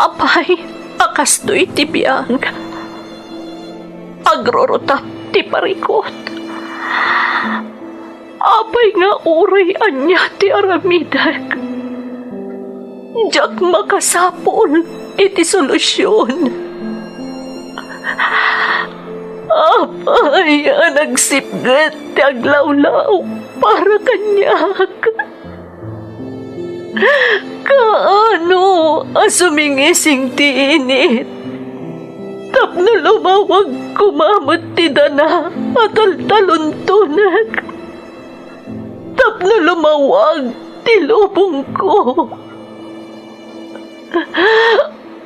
Apay, akastoy ti biyang. Agrorotap ti parikot. Apay nga uray anya ti aramidak. Diyak makasapol iti solusyon. Apay, nagsipgat ti aglawlaw para kanyak. Kaano asumingising ti init? Tapno lumawag kumamot ti dana at altaluntunag. Tapno lumawag ti lubong ko.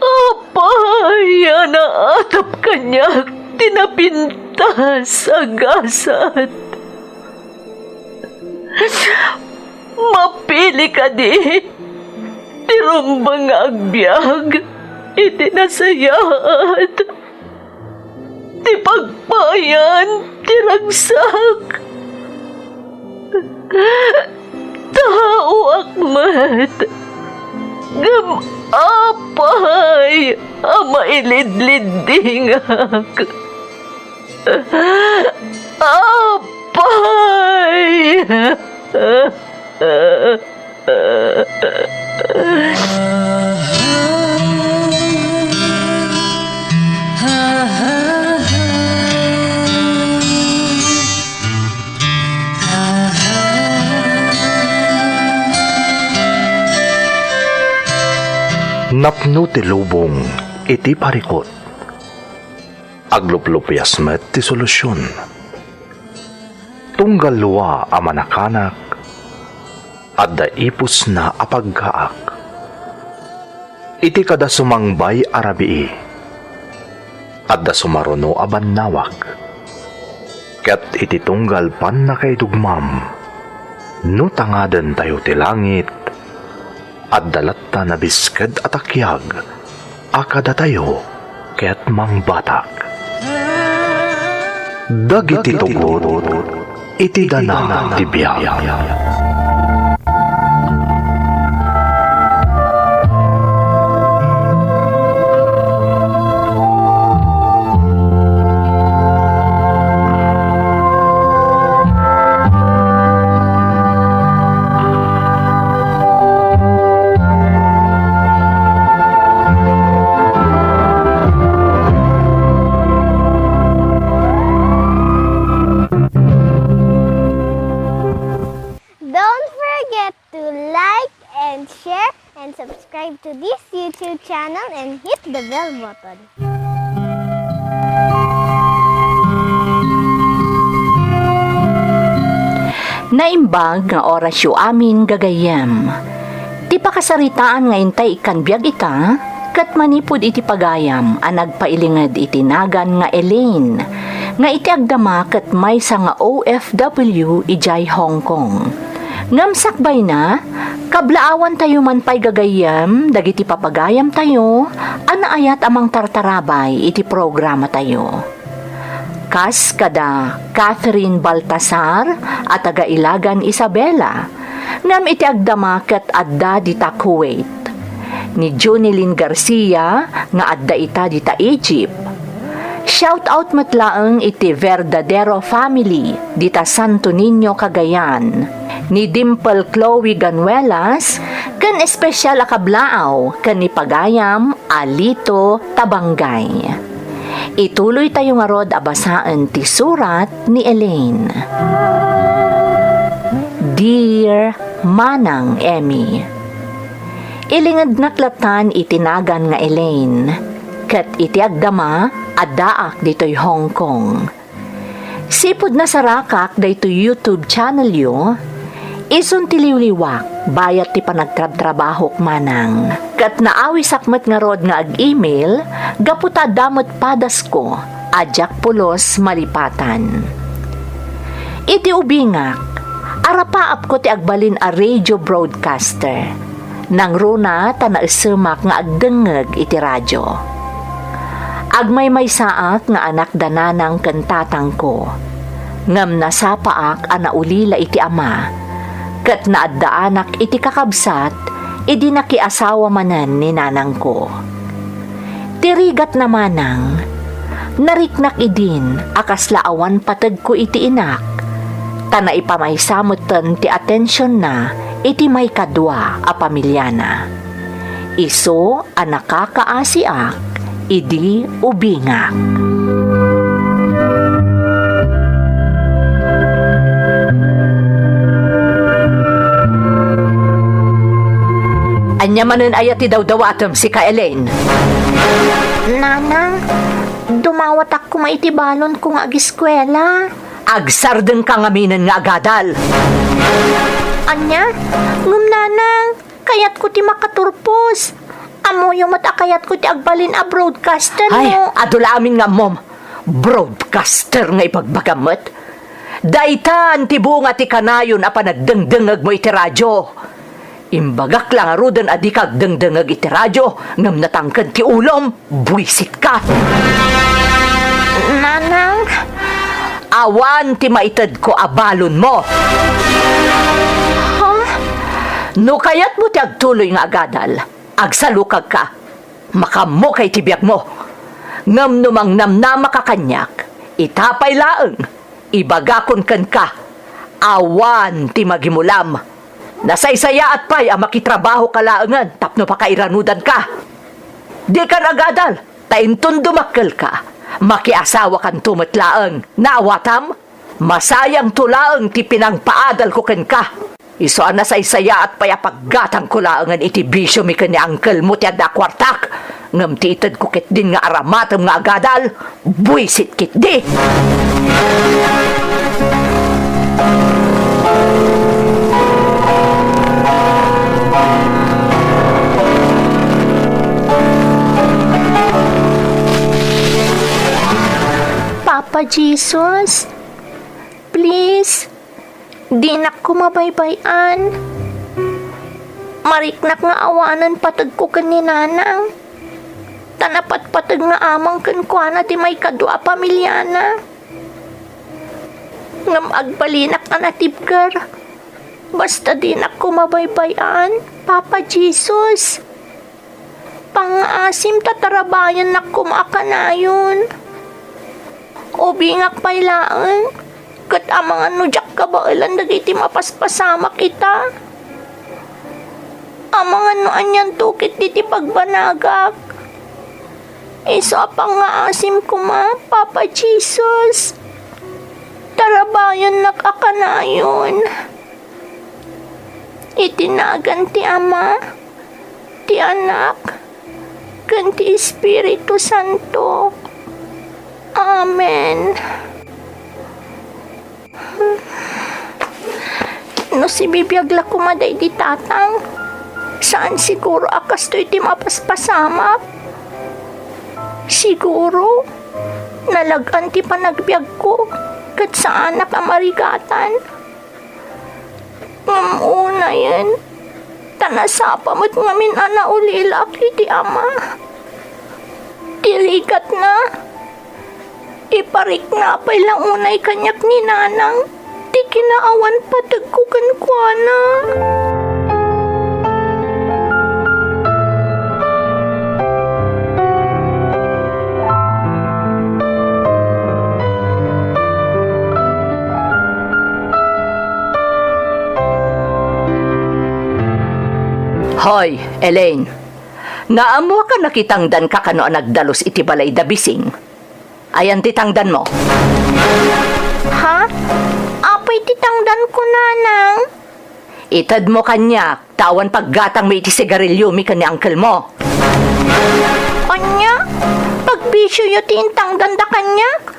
Apay, naatap kanyak tinapintas agasat. Mapili ka di, tirumbang agbyag, itinasayat, ti pagpayan, tiragsak. Tao akmat, gam apay, mailidlidingak. Apay! Napno ti lubong iti parikot. Agluplupyas met ti solusyon. Tunggal luwa a manakanak at daipos na apagkaak. Iti kada sumangbay arabii at da sumaruno aban nawak. Ket iti tunggal pan na kay dugmam no tangaden tayo ti langit at dalatta na bisked at akyag akada tayo ket mangbatak. Dagiti tugot iti dana ti biyag. Don't forget to like and share and subscribe to this YouTube channel and hit the bell button. Naimbag nga orasyo amin gagayam. Ti pakasaritaan nga intay ikan biyag ita, kat manipod iti pagayam, nagpailingad iti nagan nga Elaine, nga iti agdama kat may sa nga OFW ijay Hong Kong. Ngamsakbay na, kablaawan tayo man pa'y gagayam, dagiti papagayam tayo, anaayat amang tartarabay iti programa tayo. Kas kada Catherine Baltasar at taga-Ilagan Isabela, ngam iti agdama ket adda dita Kuwait. Ni Junilyn Garcia nga adda ita dita Egypt. Shout out matlaeng iti Verdadero family dita Santo Niño, Cagayan. Ni Dimple Chloe Ganuelas ken espesyal a kablaaw ken ni Pagayam Alito Tabangay. Ituloy tayo nga rod abasaan ti surat ni Elaine. Dear Manang Emmy, ilingad naklatan itinagan nga Elaine, ket iti agdama addaak ditoy Hong Kong. Sipod na sarakak daytoy YouTube channel yo, ison tiliwliwak bayat ti panagtrab-trabahok manang. Kat naawi sakmet nga rod nga ag-email, gaputa damot padas ko, adyak pulos malipatan. Iti ubingak, arapaap ko ti agbalin a radio broadcaster. Nang runa ta naisumak nga agdengeg iti radyo. Agmay saak nga anak dananang kentatang ko. Ngam nasapaak anaulila iti ama. Kat naaddaanak iti kakabsat, idi nakiasawa manan ni nanang ko. Tirigat namanang, nariknak idin akas laawan patag ko iti inak, tana ipamaysamutan ti atensyon na iti may kadwa a pamilyana. Iso a nakakaasiak, idi ubingak. Anya manen ayat ti daw-dawatom si ka Elaine. Nanang, dumawat ako maitibalon kung agiskwela. Agsardeng kang aminan nga agadal. Anya, ngum nanang, kayat ko ti makaturpos. Amo yung matakayat ko ti agbalin a broadcaster Ay, mo. adula amin nga mom. Broadcaster nga ipagbagamot. Daitan ti bunga ti kanayon a panagdengdengag mo iti radyo. Imbagak lang arudan adi kag dengdengag iti radyo ngam natangkad ti ulom, buisit ka. Nanang, Awan ti maitad ko abalon mo. No kayat mo ti agtuloy nga agadal, agsalukag ka, makamo kay tibiyag mo. Ngam numang namnama ka kanyak, itapay laeng, ibagakon kan ka, awan ti magimulam. Nasaysaya at pa'y ang makitrabaho ka laengan, tapno pa kairanudan ka. Di kan agadal, taintun dumakkel ka, makiasawa kan tumatlaeng, naawatam, masayang tulaeng ti pinangpaadal ko ken ka. Iso ang nasaysaya at pa'y paggatang ko laengan iti bisyo mi ken ni angkel mo ti adda kwartak, ngam ti itad ko kit din nga aramatem nga agadal, buisit kit di. Papa Jesus, please, di na ko mabaybayan. Mariknak nga awanan patag ko kan ni nanang. Tanapat patag nga amang kan kwa na ti may kadwa pamilyana. Ngam agbalinak na natibgar. Basta di na ko mabaybayan, Papa Jesus. Pang-asim tatarabayan na kumakanayon. O bingak pailaan, kat amang anudyak kabailan dagiti mapaspasama kita. Amang ano anyan tukit diti pagbanagak. Iso apang nga asim ko ma, Papa Jesus. Tarabayan nakakanayon. Itinagan ti Ama, ti Anak, kanti Espiritu Santo. Amen. No si bibiyagla kumaday di tatang, saan siguro akas to'y ti mapaspasamak? Siguro, nalagan ti panagbiag ko, kat sa anak amarigatan. Ngamuna yan, tanasapa mo't ngamin ana ulilak iti Ama. Tirigat na. Iparik na pa'y lang unay kanyak ni nanang, di kinaawan patagkukan kwa na. Hoy, Elaine, naamo ka nakitangdan ka kano nagdalos iti balay dabising. Ayan titangdan mo. Ha? Apay titangdan ko, nanang? Itad mo kanya, tawan paggatang may iti sigarilyo mi kanya angkel mo. Anya? Pagbisyo yo tintangdan da kanyak?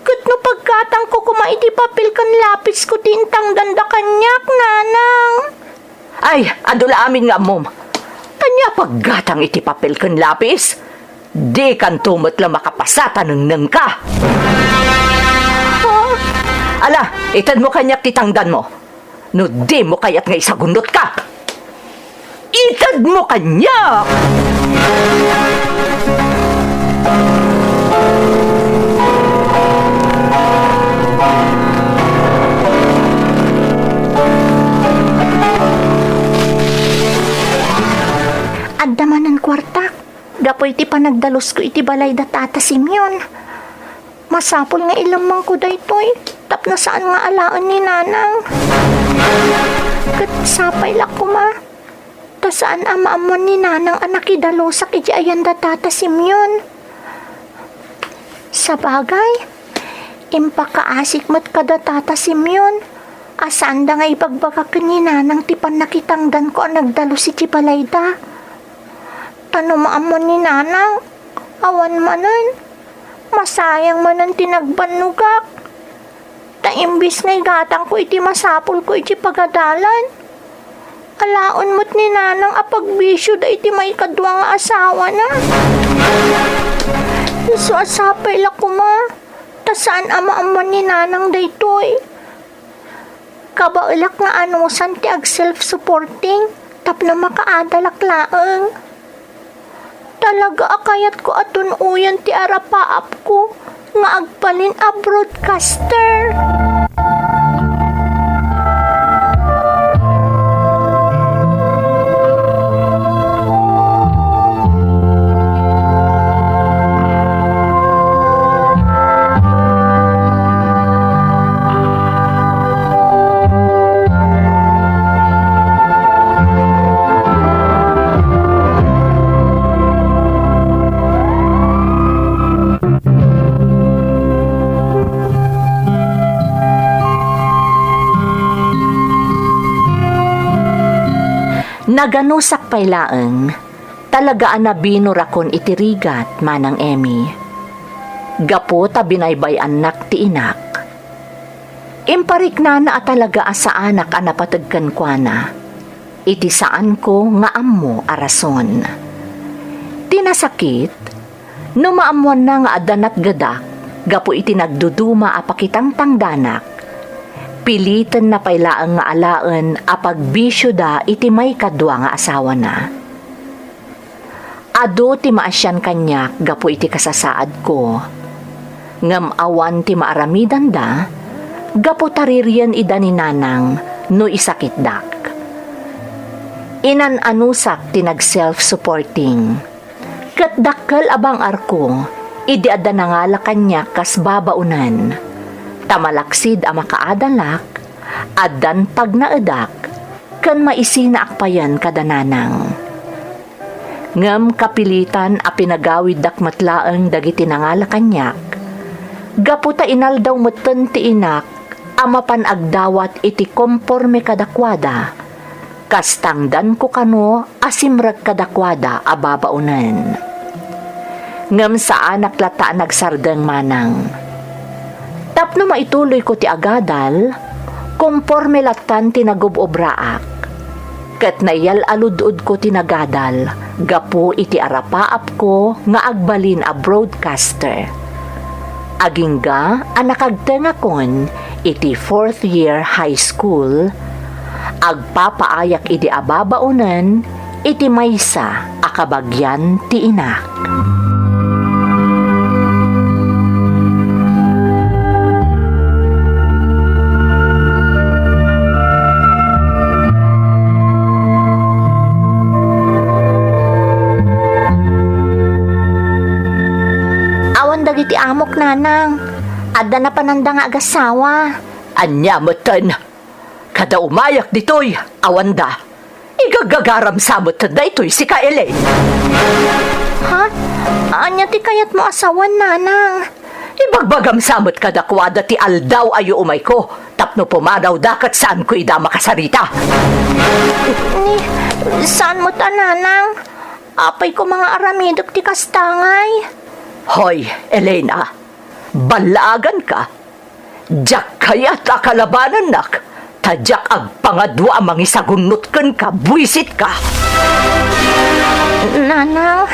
Kat no paggatang ko kumaiti papel kan lapis ko tintangdan da kanyak, nanang. Ay, adula amin nga mom. Kanya paggatang iti papel kan lapis. Di kan tumot lang makapasata nang ka. Oh, Ala, itad mo kanyak titangdan mo. No di mo kayat nga isagundot ka. Itad mo kanya! adamanan kwartak. Gapoy iti panagdalos ko iti balay da Tata Simeon. Masapol nga ilamang ko daytoy. Tapno saan nga alaan ni nanang. Kat sapay lak ko ma. Ta saan amaamon ni nanang anak idalosak iti ayan da Tata Simeon. Sa bagay, impakaasik mat kada Tata Simeon. Asaan da nga ibagbagak ni nanang tipan nakitangdan ko ang nagdalo si Chipalayda. Tano maamon ni nanang, awan manan, masayang manan tinagbanugak. Ta imbis na igatang ko iti masapol ko iti pagadalan. Alaon mo't ni nanang apagbisyo da iti may kadwa nga asawa na. So asapay la kuma, ta saan amaamon ni nanang daytoy. Kabaulak nga anusan ti ag self-supporting, tapno makaadalak laeng. Talaga akayat ko atun uyan ti arapaap ko, nga agbalin a broadcaster. Naganusak pay laeng, talaga na binurakon itirigat manang Emmy. Gapo ta binaybay anak ti inak. Imparik na talaga sa anak a napatagkan kwa na. Iti saan ko nga ammo arason. Tinasakit, numaamuan na nga adanat gadak, gapo iti nagduduma apakitang tangdanak. Pilitan na pailaang nga alaan apagbisyo da iti may kadwa nga asawa na. Ado ti maasyan kanyak gapo iti kasasaad ko. Ngam awan ti maaramidan da, gapo tariryan ida ni nanang no isakit dak. Inan-anusak ti nag-self-supporting. Kat dakkel abang arko, idi adda nangala kanyak kas babaunan. Tamalaksid a makaadalak, adan pag naedak, kan maisina akpayan kadananang. Ngam kapilitan a pinagawid dakmatlaeng dagiti nangala kanyak, gaputa inaldaw meten ti inak, amapan agdawat iti komporme kadakwada, kastangdan ko kano asimrag kadakwada ababaunan. Ngam sa anak lata nagsardeng manang. Tapno maituloy ko ti agadal, komporme latan tinagobobraak. Ket nayal aludud ko tinagadal, gapo iti arapaap ko nga agbalin a broadcaster. Agingga anakagtenga kon iti 4th year high school, agpapaayak iti ababaunan iti maysa akabagyan ti inak. Dagiti amok nanang, adda na pananda nga agasawa. Anya meten, kada umayak ditoy, awanda. Igagagaram samot da ito'y si Kaelay. Ha? Anya ti kayat mo asawan nanang? Ibagbagam samot kada kwada ti aldaw ayo umay ko, tapno pumadaw dakat saan ko ida makasarita. Ni, saan mo ta nanang? Apay ko mga aramidok ti kastangay. Hoy, Elena, balagan ka. Diyak kaya't akalabanan nak. Tadyak agpangadwa amang isagunot kan ka, buisit ka. Nanang?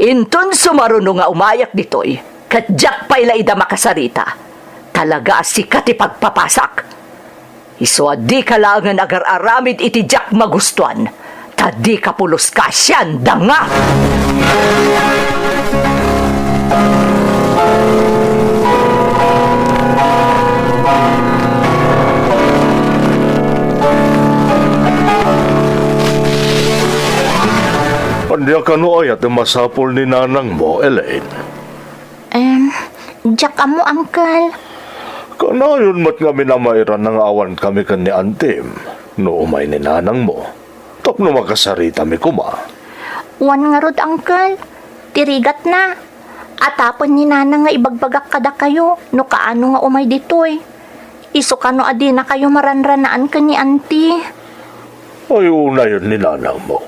Inton sumaruno nga umayak ditoy, kadyak pa'y laida makasarita. Talaga si katipagpapasak. Iswa di kalangan agar-aramid iti diyak magustuhan. Tadi kapulos ka siyan, danga! Anya ka no ayat ang masapol ni nanang mo, Elaine. Jack amo, Uncle. Kanayon mat nga minamayran ng awan kami kan ni Antim. No umay ni nanang mo. Tapno makasarita mi kuma. Wan nga rod, Uncle. Tirigat na. Atapon ni Nanang nga ibagbagak kada kayo. No kaano nga umay ditoy. Iso kano adi na kayo maranranaan ka ni Auntie. Ay una yun ni nanang mo.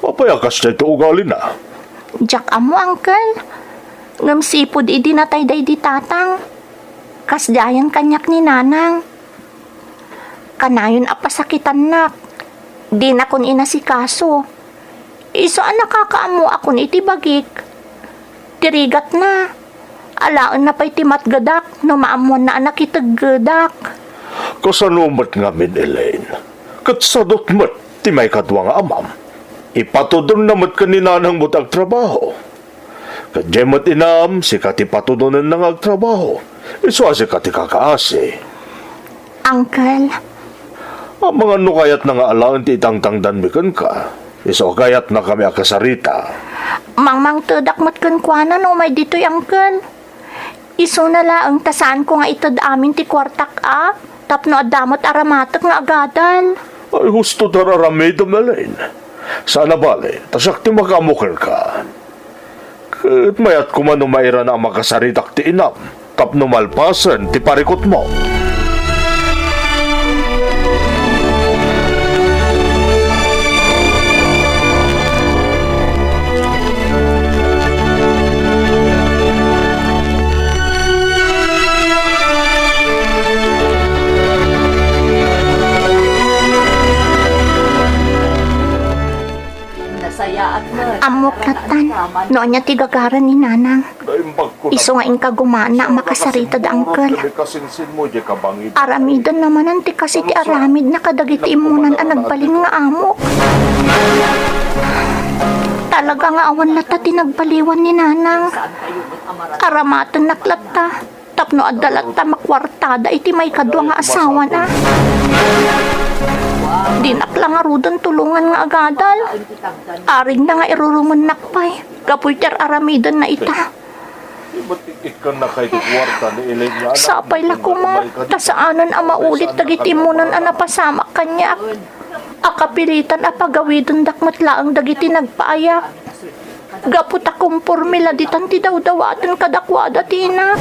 Mapayakas na ito ugali na. Jack amo, Uncle. Ngam sipod idi na tay day di tatang. Kasdayan kanyak ni Nanang. Kanayon apasakitan nak. Di na kun inasikaso. Iso ang nakakaamo akon itibagik. Tirigat na. Alaan na pa'y timatgadak no maamuan na anak itaggadak. Kasanumat nga min, Elaine. Katsadot mat, ti may kadwa nga amam. Ipatudon na mat ka ni nanang mo't agtrabaho. Kadyemat inam, si kati patudonan nang agtrabaho. Iso si kati kakaasi. Uncle, Ang mga nukayat na nga alaan ti itangtangdan mikan ka. Iso kayat na kami akasarita. mangmang tedak mat kenkwana no may dito'y Uncle. Iso na laang tasaan ko nga itad amin ti kwartak a. Tapno adamot aramatak nga agadal. Ay gusto tararamay dumalain. Sana bale, tasak ti makamukil ka. Kat mayat kumano maira na ang makasaritak ti inam. Tapno malpasan ti parikot mo. Nasaya at Amok natan. Noon niya tigagaran ni Nanang. Iso nga ingka gumana makasarita da Uncle. Aramidon naman ang ti kasi ti aramid na kadagiti imunan ang nagbalin nga amo. Talaga nga awan na ta tinagbaliwan ni Nanang. Aramatan naklat ta. Tapno adalat ta makwartada iti may kadwa nga asawa na. Dinaklang arudon tulungan nga agadal. Aring na nga irurungon nakpay. Kapoy ter aramidon na ita. Sapay la kuma. Tasaanan ang maulit tagitimunan ang napasamak kanyak. Akapilitan a pagawidon dakmat laang dagiti nagpaayak. Gapot akong formula ditan ti daw-dawatan kadakwada tinak.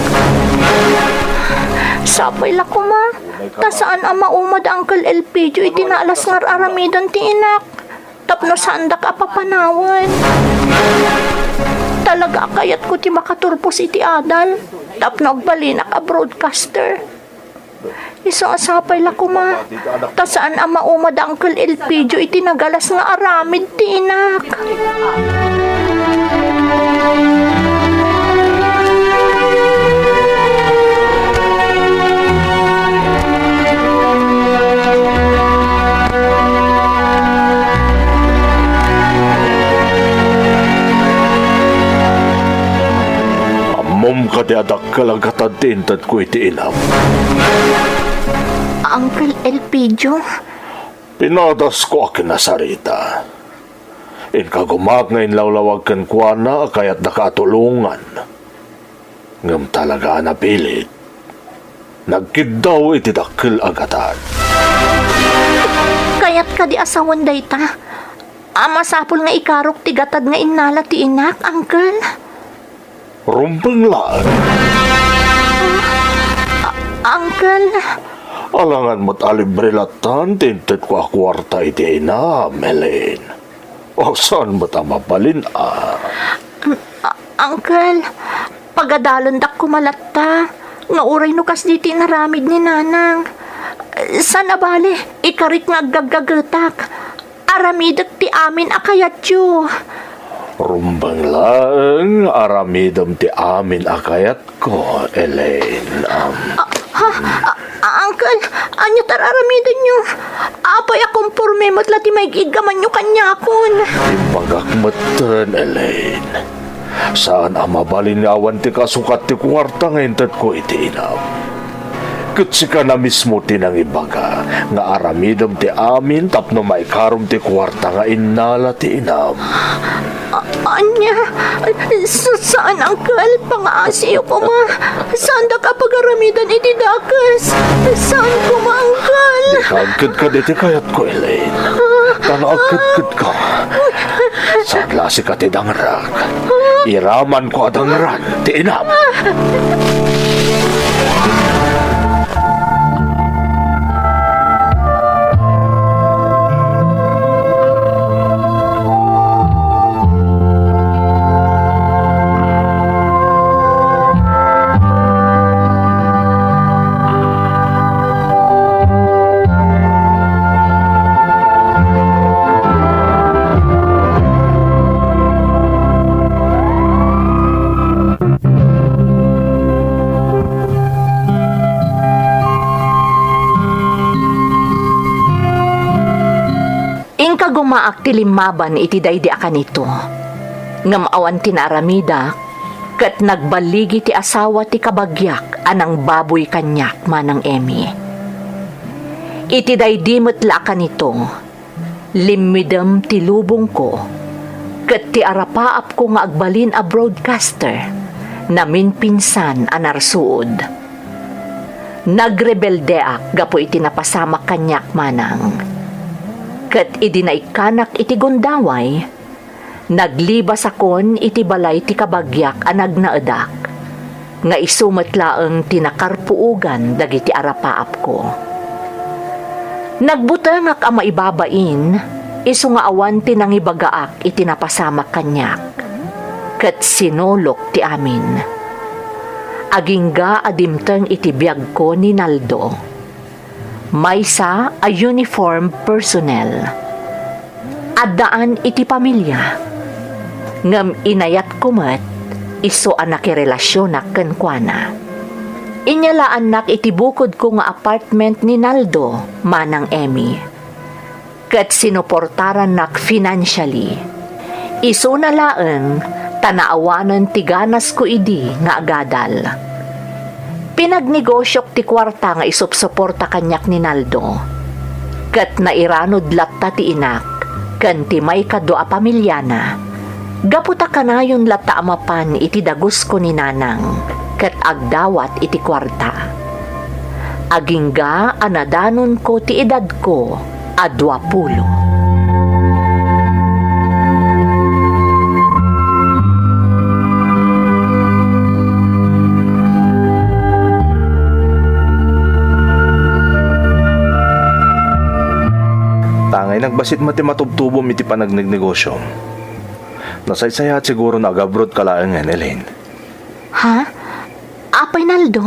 Sapay la kuma. Tasaan ang maumad Uncle Elpidio itinalas ngar aramidon ti inak. Tapno sandak apapanawan. Talaga kayat ko ti makaturpos iti adal. Tapno agbalinak a broadcaster. Isang asapay la kuma. Tasaan ang maumad Uncle Elpidio itinagalas nga aramid ti inak. Amom ka di adak kalagatan tintad ko iti inam. Uncle Elpidio, Pinadas ko akin na sarita. Inkagumak ngayon lawlawag kan kuana kayat nakatulungan. Ngam talaga napilit. Nagkidaw iti dakil agatan. kayat ka di asawan dayta. Masapol nga ikarok ti gatad nga inala ti inak, Uncle. Rumpang laan. Uncle, Alangan mo't alibrilatan tinted ko akwarta iti ina, Melin. O saan mo't amapalin Uncle, pagadalon dak kumalatta. Nga uray no kas diti naramid ni Nanang. Sana bale, ikarit nga gaggagatak. Aramidot ti amin akayatyo. Rumbang lang, aramidam ti amin akayat ko, Elaine. Uncle, anyo tararamidan nyo. Apay akong porme mo't lati may gigaman nyo kanyakon. Impagakmatan, Elaine. Saan ang mabalin nga awan ti kasukat ti kwarta ngayon tat ko iti inam. Kutsi ka na mismo tinang ibaga nga aramidam ti amin tapno maikarom ti kwarta nga inala ti inam. Anya, saan Uncle? Pangaasiyo ko ma. Saan da ka pagaramidan iti dakas? Saan ko ma Uncle? Agkad ka diti kayat ko, Elaine. Tano agkad ka. Sa klase ka ti dangrak. Iraman ko adangran, ti inam. Ingka gumaak ti limaban iti daydi akan ito. Ngamawan ti naaramida, kat nagbaligi ti asawa ti kabagyak anang baboy kanyak manang Emmy. Iti daydi metla akan ito, limidem ti lubong ko, kat ti arapaap ko nga agbalin a broadcaster, namin pinsan anarsuod. Nagrebeldeak gapo iti napasamak kanyak manang. Kat idi na ikanak iti gundaway, naglibas akon iti balay ti kabagyak anag naadak, nga isumatlaeng tinakarpuugan dagiti arapaap ko. Nagbutangak ang maibabain, isu nga awan tinangibagaak iti napasamak kanyak, kat sinulok ti amin. Agingga adimteng iti biyag ko ni Naldo. Maysa a uniform personnel. Addaan iti pamilya. Ngam inayat kumet, iso ang nakirelasyon na kenkwana. Inyalaan nak iti bukod ko nga apartment ni Naldo, manang Emmy. Kat sinuportaran nak financially. Iso na laeng, tanaawanan tiganas ko idi nga agadal. Pinagnegosyok ti kwarta nga isupsuporta kanyak ni Naldo. Kat nairanod latta ti inak, kan ti may kadua pamilyana. Gaputa kanayon latta amapan iti dagus ko ni nanang, kat agdawat iti kwarta. Agingga anadanon ko ti edad ko, a 20. Tangay nagbasit mo ti matubtubom iti panagnegnegosyo. Nasaysayat siguro na agabroad ka laangan, Elaine. Ha? Apay Naldo?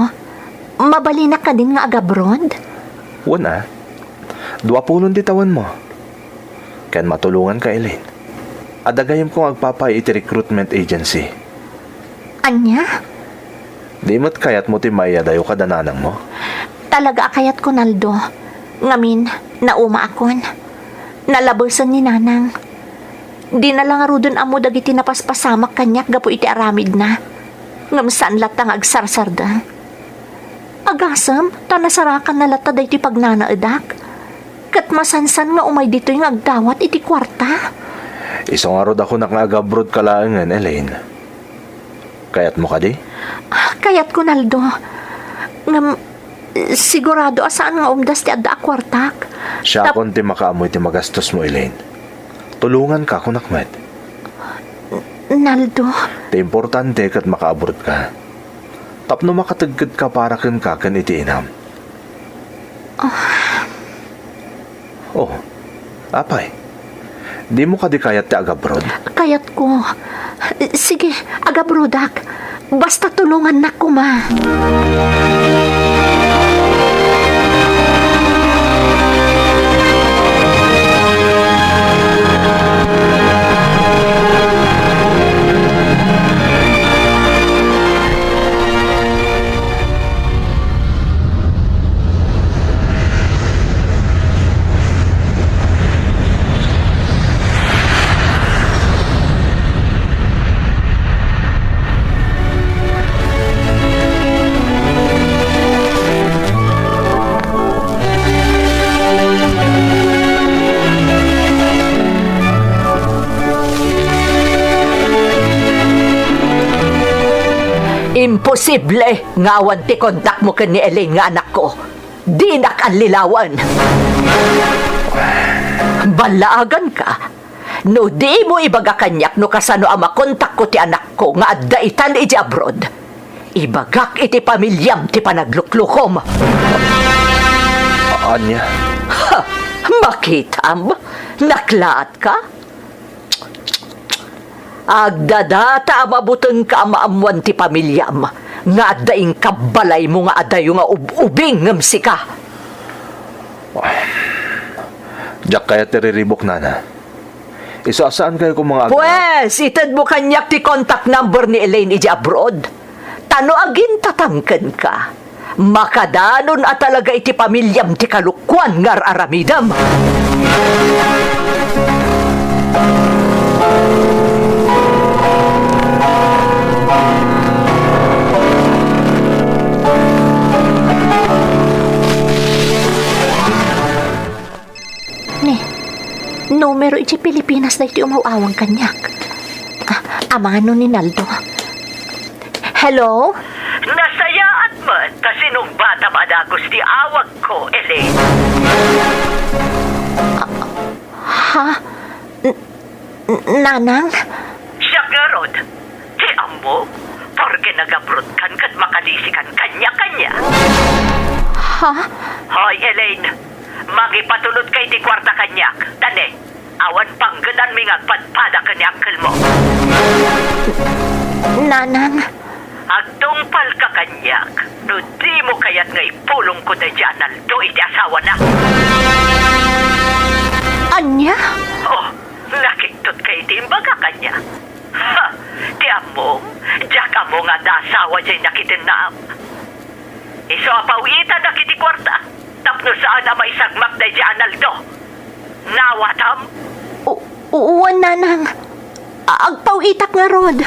Mabalinak ka din nga agabrod? Wala. 20 di tawan mo. Ken matulungan ka, Elaine. Adagayam kong agpapay iti recruitment agency. Anya? Di mo't kayat mo ti maya dayo kadananang mo. Talaga akayat ko Naldo. Ngamin, nauma akon. Nalabasan ni nanang. Di na lang arudon amo dagiti napaspasamak kanyak gapo iti aramid na. Ngam saan latang agsarsarda. Agasam, tanasarakan na lata da iti pagnanaadak. Kat masansan nga umay dito yung agdawat iti kwarta. Isong arod ako nakagabrod ka laangan, Elaine. Kayat mo ka di? Kayat ko Naldo. Ngam, sigurado asaan nga umdas ti adda akwartak. Siya kon ti makaamoy ti magastos mo, Elaine. Tulungan ka kung nakmet. Naldo. Ti importante kat makaabot ka. Tapno makatagkad ka para ken kaken iti inam. Oh, apay. Di mo ka di kayat ti agabrod? Kayat ko. Sige, agabrodak. Basta tulungan na ko ma. Imposible nga awan ti kontak mo kan ni Elaine nga anak ko. Di nakanlilawan. Balaagan ka. No di mo ibaga kanyak no kasano ang makontak ko ti anak ko nga addaitan iti abroad. Ibagak iti pamilyam ti panagluklukom. Anya? Ha! Makitam? Naklaat ka? Agdadata mabuteng ka maamuan ti pamilyam nga daing kabalay mo nga adayo nga ubing ngamsi ka. Diyak kaya tiriribok na. Isaasaan kayo kung mga Pues, itad mo kanyak ti contact number ni Elaine iji abroad. Tano agin tatangken ka. Makadanon at talaga iti pamilyam ti kalukwan ngar aramidam. Numero iti Pilipinas na iti umawawang kanyak. Amano ni Naldo. Hello? Nasayaan man kasi nung bata madagos ti awag ko, Elaine. Ha? Nanang? Siya garod. Ti amo, porke nagabrod kan kat makalisikan kanya-kanya. Ha? Hoy, Elaine. Magipatulod kay ti kwarta kanyak. Tane, awan panggadan mi ngagpadpada ka ni uncle mo. Nanang? Agtungpal ka kanyak. No di mo kayat nga ipulong ko na dyan Naldo iti asawa na. Anya? Oh, nakiktot kay timbaga kanya. Ha, ti among, diyak amo nga dasawa dyan nakitinam. Iso apawita na kiti kwarta. Tapno saan na may sagmak na dyan Naldo. Nawatam? Uwan, Nanang. Agpawitak nga rod.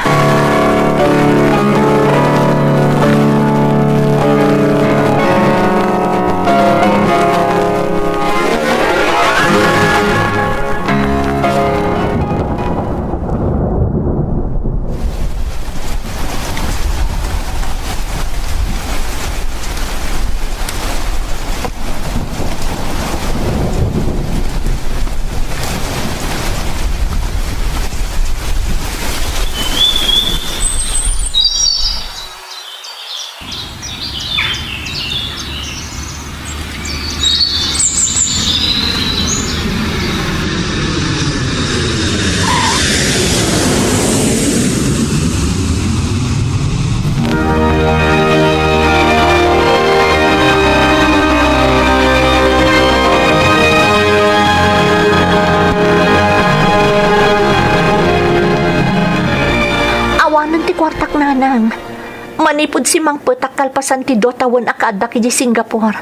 Nanang, manipod si Mang Petak kalpasan ti Dotawan akada kiji Singapore.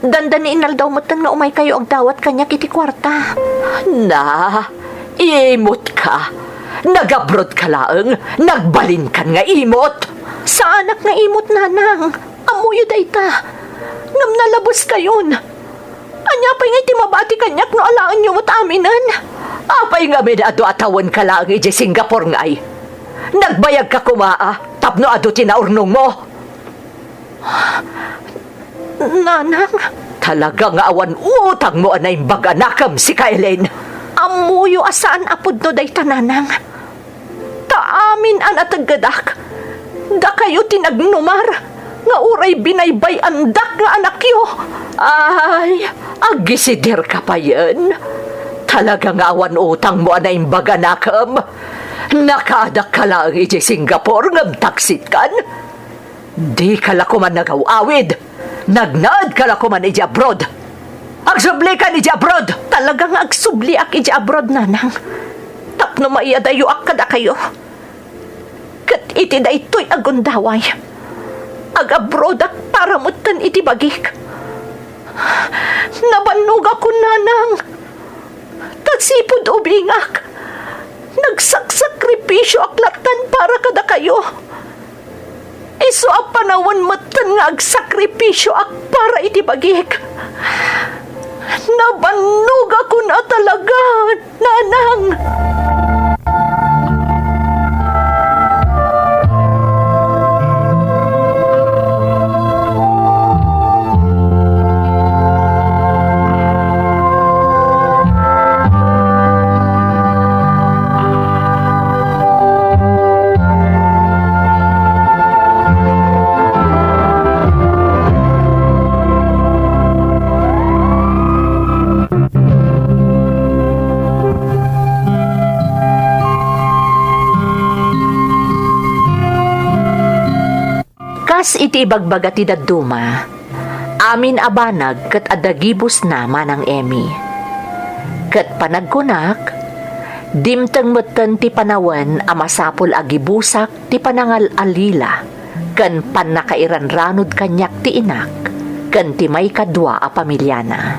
Dandan ni Inaldaw matan nga umay kayo ang dawat kanya kiti kwarta. Na, imot ka. Nagabrod ka laeng, nagbalin kan nga imot. Sa anak nga imot, Nanang. Amuyo dayta. Ngam nalabos kayon. Anya pa nga iti mabati kanyak no alaan nyo mo't aminan. Apay nga medado atawan ka lang iji Singapore nga'y. Nagbayag ka kumaa, tapno ado tinaurnong mo. Nanang? Talaga nga awan utang mo anay baga nakam si Kaelen. Amuyo asaan apod no dayta, Nanang. Taamin an atagadak. Da kayo tinagnumar. Nga uray binaybay andak nga anak yo. Ay, agisidir ka pa yan. Talaga nga awan utang mo anay baga nakam. Nakaadak ka lang iji Singapore ngam taksit kan. Di ka lakuman nagawawid. Nagnaad ka lakuman iji abroad. Agsubli ka iji abroad. Talagang agsubli ak iji abroad, Nanang. Tapno maiadayo ak kada kayo. Kat iti da ito'y agundaway. Ag-abroad ak para mutan iti bagik. Nabannog ako, Nanang. Tagsipod ubingak. Nagsakripisyo aklatan para kada kayo. Iso ang panawan matan nga agsakripisyo ak para iti bagik. Nabannog ako na talaga, Nanang. iti ibagbaga ti dadduma, amin abanag kat adagibus na manang Emi. Kat panagkunak, dimteng metten ti panawen a masapul agibusak ti panangal-alila, ken pannakairanranod kanyak ti inak, ken ti may kadwa a pamilyana.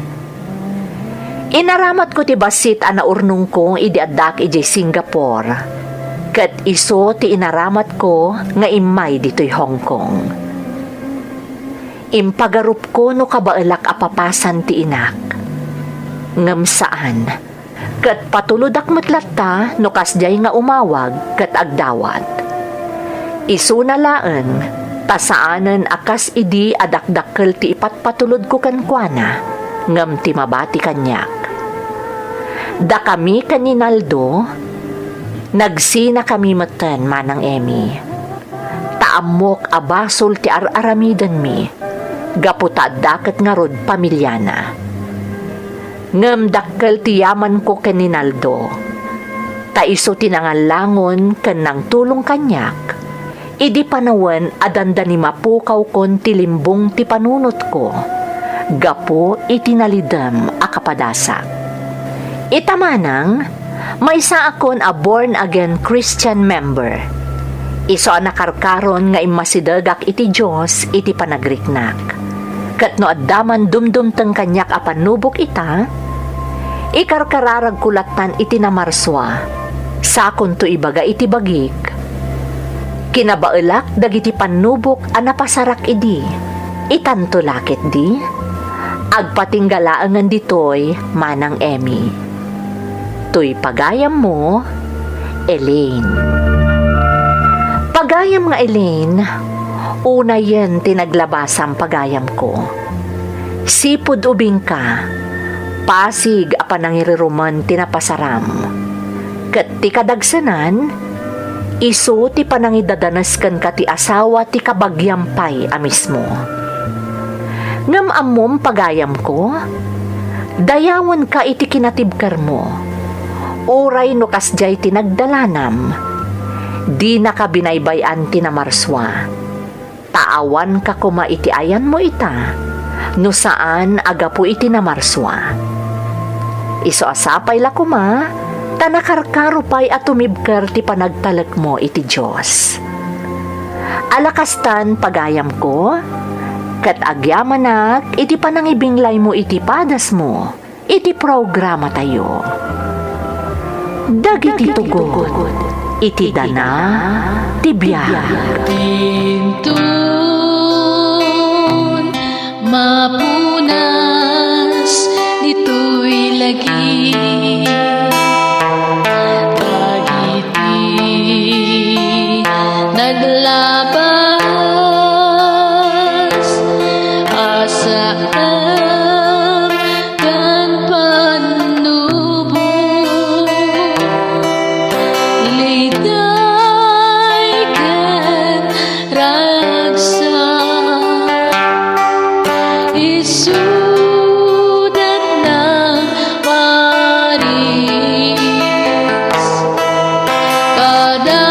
Inaramat ko ti basit a naurnong kong idi addak iji Singapore, ket iso ti inaramat ko nga imay dito'y Hong Kong. Impagarup ko no kabaelak a papasan ti inak. Ngem saan, ket patuludak metlatta no kasjay nga umawag ket agdawat. Isu na laeng, tasaanen akas idi adakdakkel ti ipatpatulod ko kankwana, ngem ti mabati kanyak. Da kami kaninaldo, nagsina kami meten manang Emi. Taamok abasol ti ar-aramiden mi, gaputa daket nga rod pamilyana. Ngem dakkel ti yaman ko kaninaldo, ta iso tinangalangon ken nang tulong kanyak, idi panawen adanda ni mapukaw kon ti limbong ti panunot ko, gapo itinalidem a kapadasak. Itamanang, may isa akon a born-again Christian member. Iso a nakarkaron nga imasidagak iti Diyos iti panagriknak. Kat no addaman dumdumteng kanyak a panubok ita, ikarkararag kulatan iti namarswa, sakon to ibaga iti bagik. Kinabaelak dagiti panubok a napasarak idi, itanto lakit di, agpatinggalaangan ditoy manang Emi. To'y pagayam mo, Elaine. Pagayam nga Elaine, una yan tinaglabasang pagayam ko. Sipod ubing ka, pasig a panangiriruman tinapasaram. Kat ti kadagsanan, iso ti panangidadanas ka ti asawa ti kabagyampay a mismo. Ngam amom pagayam ko, dayawan ka iti kinatibkar mo. Uray no kasjay tinagdalanam, di nakabinaybayan tinamarswa. Taawan ka kuma iti ayan mo ita, no saan aga po iti namarswa. Iso asapay la kuma, tanakarkarupay at tumibker ti panagtalek mo iti Diyos. Alakastan pagayam ko, kat agyamanak iti panangibinglay mo iti padas mo, iti programa tayo. Dagiti tugot, iti dana, ti biyag. Tintun, mapunas, dito'y lagi. Dagiti, naglabas, asaan, kan panubo. Liday kan ragsa, isudat ng paris, kada